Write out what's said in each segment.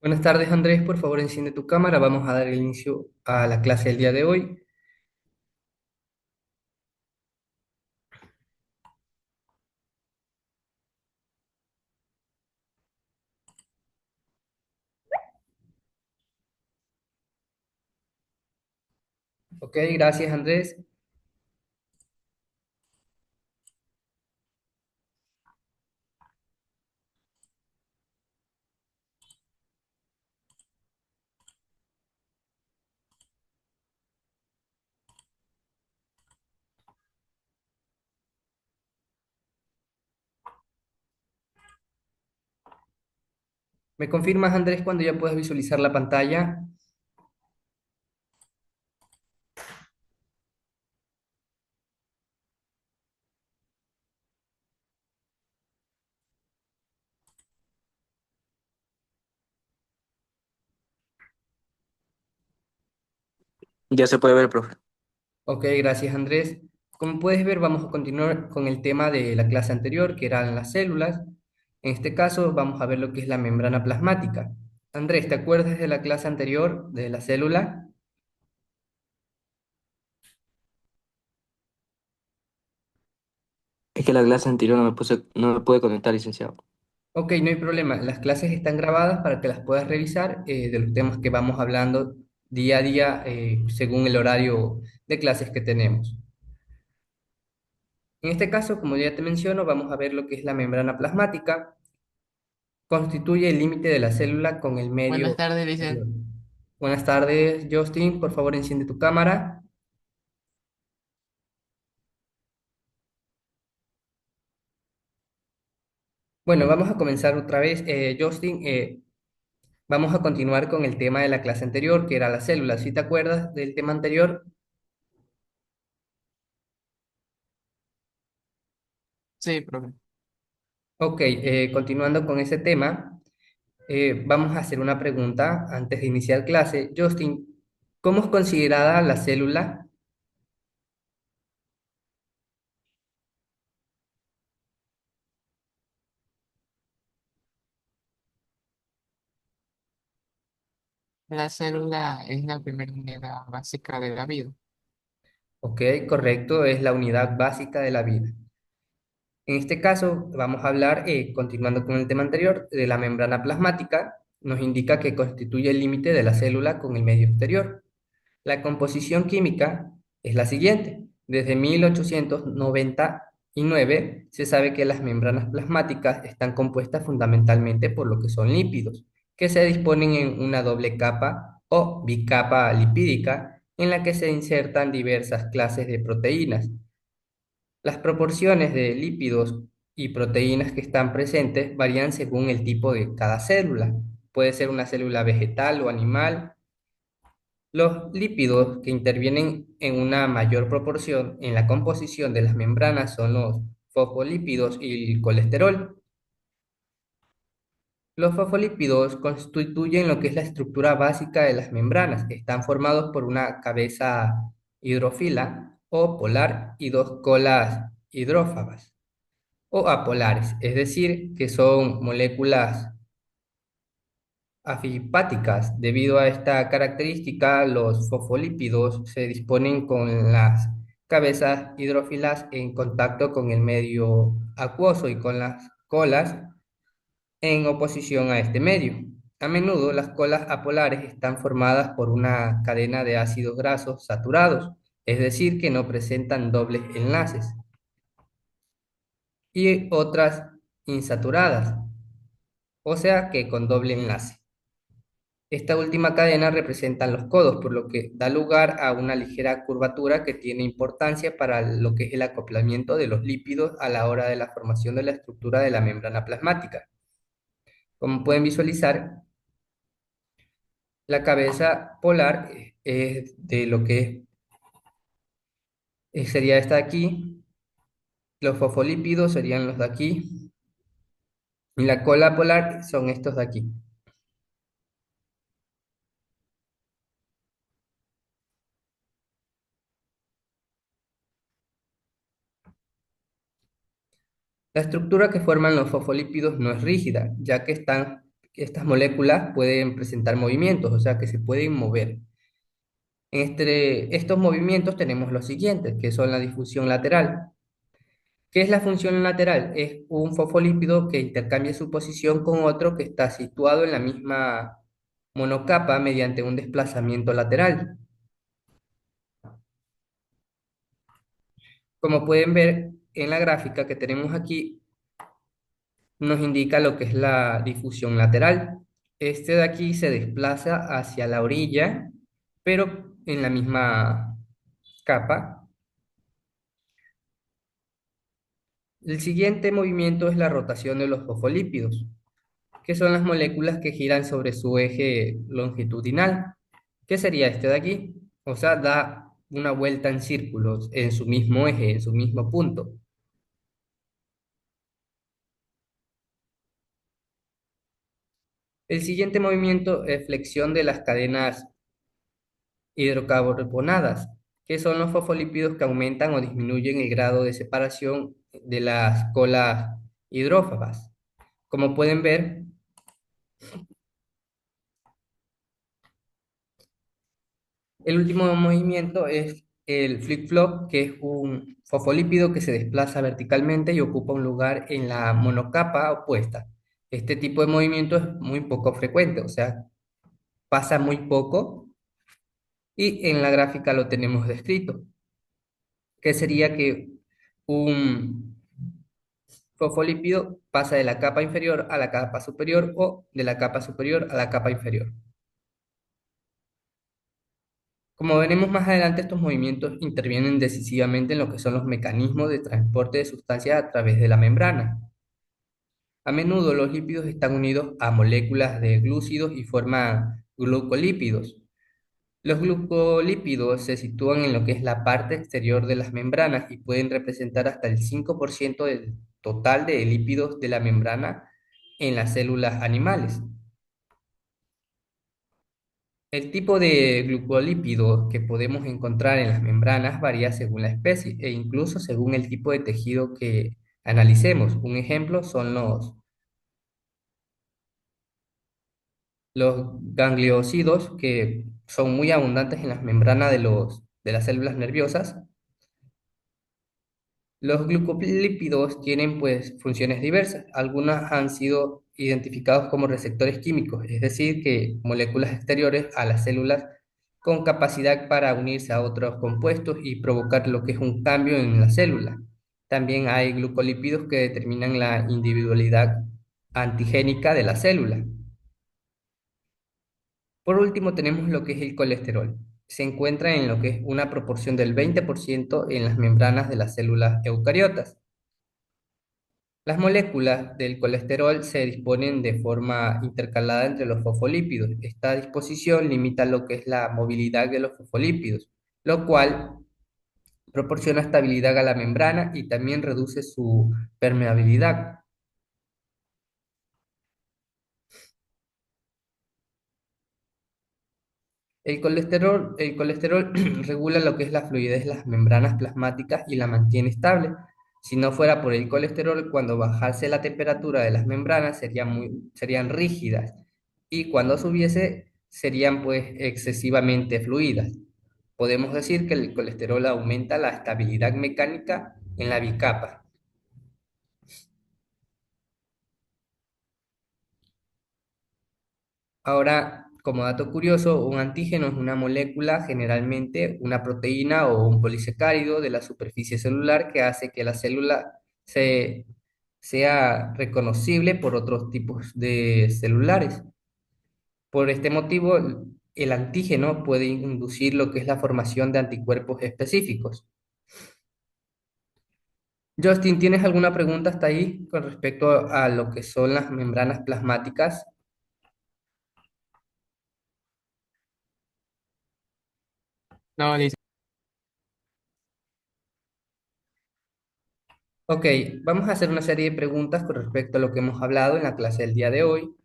Buenas tardes, Andrés. Por favor, enciende tu cámara. Vamos a dar inicio a la clase del día de hoy. Ok, gracias, Andrés. ¿Me confirmas, Andrés, cuando ya puedas visualizar la pantalla? Ya se puede ver, profe. Ok, gracias, Andrés. Como puedes ver, vamos a continuar con el tema de la clase anterior, que eran las células. En este caso, vamos a ver lo que es la membrana plasmática. Andrés, ¿te acuerdas de la clase anterior de la célula? Es que la clase anterior no me pude conectar, licenciado. Ok, no hay problema. Las clases están grabadas para que las puedas revisar de los temas que vamos hablando día a día según el horario de clases que tenemos. En este caso, como ya te menciono, vamos a ver lo que es la membrana plasmática. Constituye el límite de la célula con el Buenas medio tardes, exterior. Vicente. Buenas tardes, Justin. Por favor, enciende tu cámara. Bueno, vamos a comenzar otra vez. Justin, vamos a continuar con el tema de la clase anterior, que era la célula. ¿Sí te acuerdas del tema anterior? Sí, profe. Ok, continuando con ese tema, vamos a hacer una pregunta antes de iniciar clase. Justin, ¿cómo es considerada la célula? La célula es la primera unidad básica de la vida. Ok, correcto, es la unidad básica de la vida. En este caso, vamos a hablar, continuando con el tema anterior, de la membrana plasmática. Nos indica que constituye el límite de la célula con el medio exterior. La composición química es la siguiente. Desde 1899 se sabe que las membranas plasmáticas están compuestas fundamentalmente por lo que son lípidos, que se disponen en una doble capa o bicapa lipídica en la que se insertan diversas clases de proteínas. Las proporciones de lípidos y proteínas que están presentes varían según el tipo de cada célula. Puede ser una célula vegetal o animal. Los lípidos que intervienen en una mayor proporción en la composición de las membranas son los fosfolípidos y el colesterol. Los fosfolípidos constituyen lo que es la estructura básica de las membranas. Están formados por una cabeza hidrófila o polar y dos colas hidrófabas o apolares, es decir, que son moléculas afipáticas. Debido a esta característica, los fosfolípidos se disponen con las cabezas hidrófilas en contacto con el medio acuoso y con las colas en oposición a este medio. A menudo las colas apolares están formadas por una cadena de ácidos grasos saturados, es decir, que no presentan dobles enlaces, y otras insaturadas, o sea que con doble enlace. Esta última cadena representa los codos, por lo que da lugar a una ligera curvatura que tiene importancia para lo que es el acoplamiento de los lípidos a la hora de la formación de la estructura de la membrana plasmática. Como pueden visualizar, la cabeza polar es de lo que sería esta de aquí, los fosfolípidos serían los de aquí, y la cola polar son estos de aquí. La estructura que forman los fosfolípidos no es rígida, ya que están estas moléculas pueden presentar movimientos, o sea, que se pueden mover. Entre estos movimientos tenemos los siguientes, que son la difusión lateral. ¿Qué es la función lateral? Es un fosfolípido que intercambia su posición con otro que está situado en la misma monocapa mediante un desplazamiento lateral. Como pueden ver en la gráfica que tenemos aquí, nos indica lo que es la difusión lateral. Este de aquí se desplaza hacia la orilla, pero en la misma capa. El siguiente movimiento es la rotación de los fosfolípidos, que son las moléculas que giran sobre su eje longitudinal, que sería este de aquí. O sea, da una vuelta en círculos en su mismo eje, en su mismo punto. El siguiente movimiento es flexión de las cadenas hidrocarbonadas, que son los fosfolípidos que aumentan o disminuyen el grado de separación de las colas hidrófobas. Como pueden ver, el último movimiento es el flip-flop, que es un fosfolípido que se desplaza verticalmente y ocupa un lugar en la monocapa opuesta. Este tipo de movimiento es muy poco frecuente, o sea, pasa muy poco y en la gráfica lo tenemos descrito, que sería que un fosfolípido pasa de la capa inferior a la capa superior o de la capa superior a la capa inferior. Como veremos más adelante, estos movimientos intervienen decisivamente en lo que son los mecanismos de transporte de sustancias a través de la membrana. A menudo los lípidos están unidos a moléculas de glúcidos y forman glucolípidos. Los glucolípidos se sitúan en lo que es la parte exterior de las membranas y pueden representar hasta el 5% del total de lípidos de la membrana en las células animales. El tipo de glucolípidos que podemos encontrar en las membranas varía según la especie e incluso según el tipo de tejido que analicemos. Un ejemplo son los gangliosídeos, que son muy abundantes en las membranas de las células nerviosas. Los glucolípidos tienen pues funciones diversas. Algunas han sido identificados como receptores químicos, es decir, que moléculas exteriores a las células con capacidad para unirse a otros compuestos y provocar lo que es un cambio en la célula. También hay glucolípidos que determinan la individualidad antigénica de la célula. Por último, tenemos lo que es el colesterol. Se encuentra en lo que es una proporción del 20% en las membranas de las células eucariotas. Las moléculas del colesterol se disponen de forma intercalada entre los fosfolípidos. Esta disposición limita lo que es la movilidad de los fosfolípidos, lo cual proporciona estabilidad a la membrana y también reduce su permeabilidad. El colesterol regula lo que es la fluidez de las membranas plasmáticas y la mantiene estable. Si no fuera por el colesterol, cuando bajase la temperatura de las membranas serían rígidas y cuando subiese serían pues excesivamente fluidas. Podemos decir que el colesterol aumenta la estabilidad mecánica en la bicapa. Ahora, como dato curioso, un antígeno es una molécula, generalmente una proteína o un polisacárido de la superficie celular que hace que la célula sea reconocible por otros tipos de celulares. Por este motivo, el antígeno puede inducir lo que es la formación de anticuerpos específicos. Justin, ¿tienes alguna pregunta hasta ahí con respecto a lo que son las membranas plasmáticas? No, dice, Ok, vamos a hacer una serie de preguntas con respecto a lo que hemos hablado en la clase del día de hoy.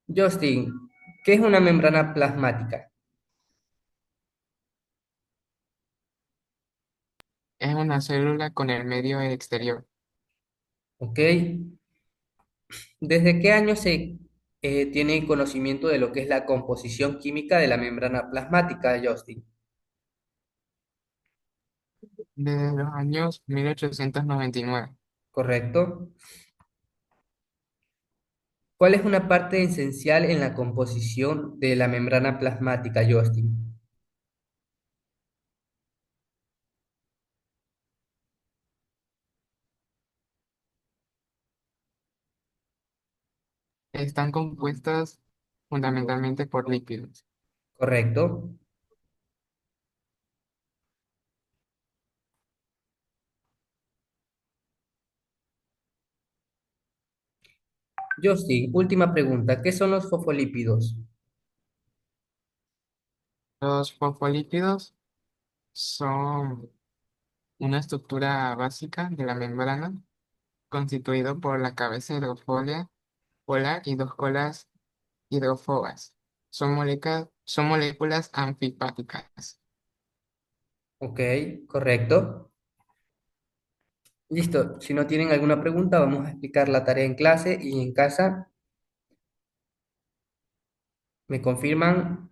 Justin, ¿qué es una membrana plasmática? es una célula con el medio exterior. Ok, ¿Desde qué año se tiene conocimiento de lo que es la composición química de la membrana plasmática, Justin? Desde los años 1899. ¿Correcto? ¿Cuál es una parte esencial en la composición de la membrana plasmática, Justin? Están compuestas fundamentalmente por lípidos. ¿Correcto? Justin, última pregunta. ¿Qué son los fosfolípidos? Los fosfolípidos son una estructura básica de la membrana constituido por la cabeza hidrofolia polar y dos colas hidrófobas. Son moléculas anfipáticas. Ok, correcto. Listo. Si no tienen alguna pregunta, vamos a explicar la tarea en clase y en casa. ¿Me confirman?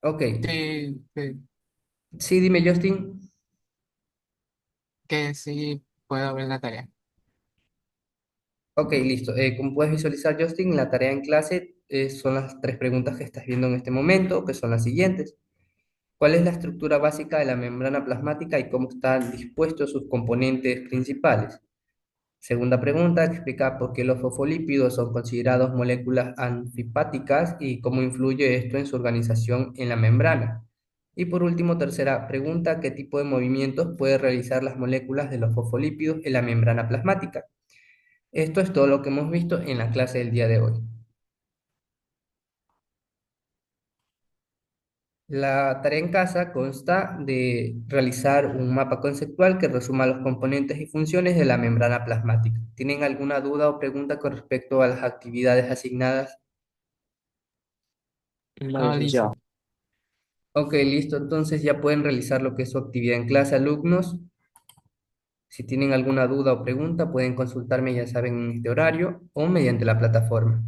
Ok. Sí, sí, Sí, dime, Justin. que sí puedo ver la tarea. Ok, listo. Como puedes visualizar, Justin, la tarea en clase son las tres preguntas que estás viendo en este momento, que son las siguientes. ¿Cuál es la estructura básica de la membrana plasmática y cómo están dispuestos sus componentes principales? Segunda pregunta, explica por qué los fosfolípidos son considerados moléculas anfipáticas y cómo influye esto en su organización en la membrana. Y por último, tercera pregunta, ¿qué tipo de movimientos puede realizar las moléculas de los fosfolípidos en la membrana plasmática? Esto es todo lo que hemos visto en la clase del día de hoy. La tarea en casa consta de realizar un mapa conceptual que resuma los componentes y funciones de la membrana plasmática. ¿Tienen alguna duda o pregunta con respecto a las actividades asignadas? No, No, licenciado. listo. Ok, listo. Entonces ya pueden realizar lo que es su actividad en clase, alumnos. Si tienen alguna duda o pregunta, pueden consultarme, ya saben, en este horario o mediante la plataforma.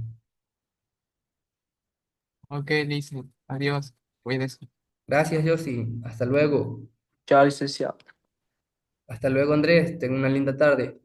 Ok, listo. Adiós. Cuídese. Gracias, Josi. Hasta luego. Chao, licenciado. Hasta luego, Andrés. Tengan una linda tarde.